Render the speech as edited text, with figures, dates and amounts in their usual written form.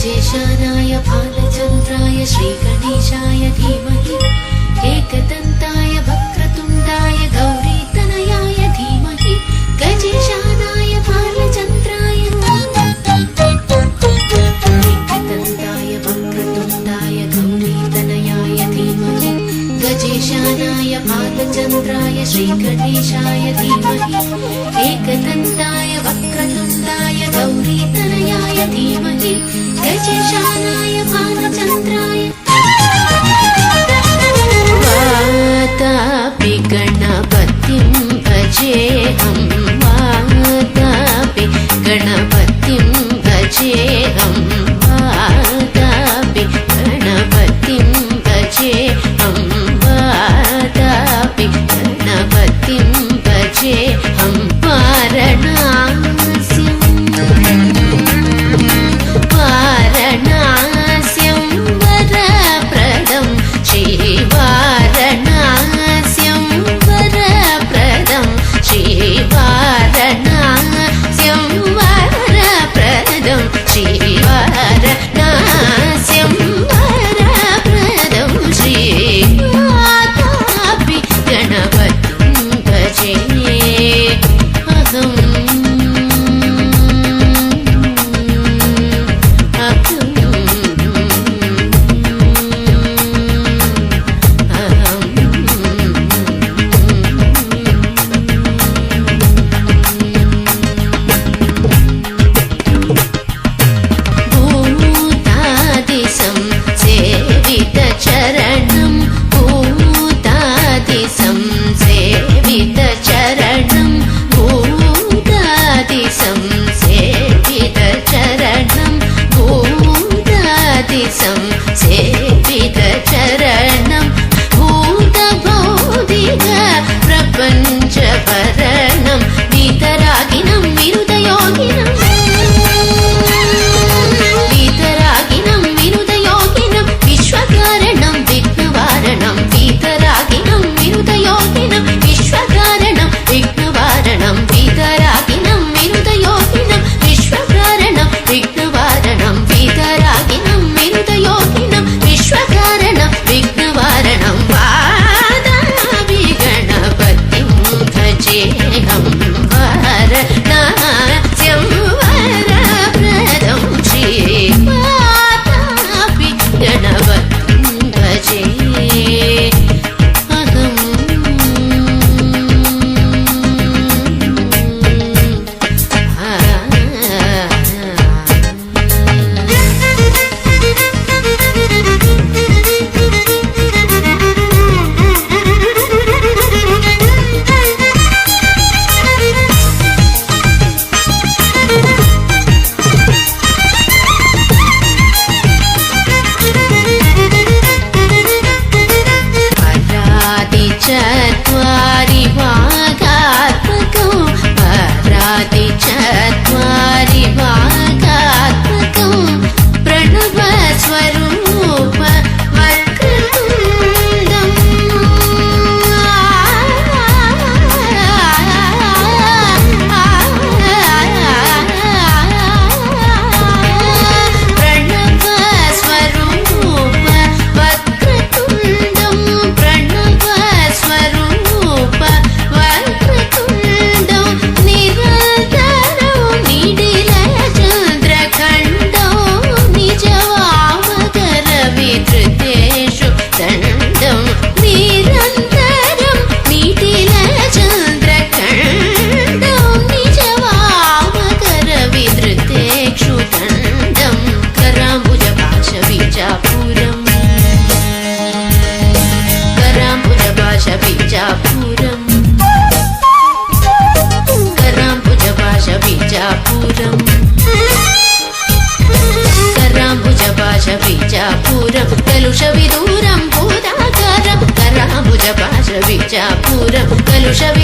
गजेशानाय भालचन्द्राय श्रीगणेशाय धीमहि एकदन्ताय वक्रतुण्डाय गौरीतनयाय धीमहि गजेशानाय भालचन्द्राय एकदन्ताय वक्रतुण्डाय गौरीतनयाय धीमहि गजेशानाय भालचन्द्राय श्रीगणेशाय धीमहि एकदन्ताय वक्रतुण्डाय गौरीतनयाय धीमहि गजेशानाय भालचन्द्राय वातापि गणपतिं भजेऽहं वातापि गणपतिं भजेऽहं वातापि गणपतिं भजेऽहं वातापि गणपतिं भजेऽहं वारणास्यं वरप्रदं श्रीवारणास्यं वरप्रदं श्रीवारणास्यं वरप्रदं श्रीवारणास्यं वरप्रदं श्रीवातापि गणपतिं भजेऽहम् सेवितचरणं भूतभौतिक प्रपञ्चभरणं वीतरागिनं विनुतयोगिनं विनुतयोगिनं विश्वकारणं विघ्नवारणं वीतरागिनं विनुतयोगिनं विश्वकारणं विघ्नवारणं वीतरागिनं विनुतयोगिनं विश्वकारणं विघ्नवारणं वीतरागिनं विनुतयोगिनं विश्वकारणं विघ्नवारणं वातापि गणपतिं भजेऽहं वारणास्यं वरप्रदं श्रीवातापि गणपतिं भजेऽहम् चत्वारि वागात्मकं चत्वारि वागात्मकं प्रणवस्वरूप वक्रतुण्डं प्रणवस्वरूप वक्रतुण्डं प्रणवस्वरूप वक्रतुण्डं निरन्तरं निडिलचन्द्रखण्डं निजवामकरविधृतेषु दण्डं निरन्तरं निडिलचन्द्रखण्डं निजवामकरविधृतेषु दण्डं कराम्बुजपाशबीजापुरम् कराम्बुजपाशबीजापुरम् कराम्बुजपाशबीजापुरम् कराम्बुजपाशबीजापुरं कलुषविदूरं भूताकारं कराम्बुजपाशबीजापुरं कलुषविदूरं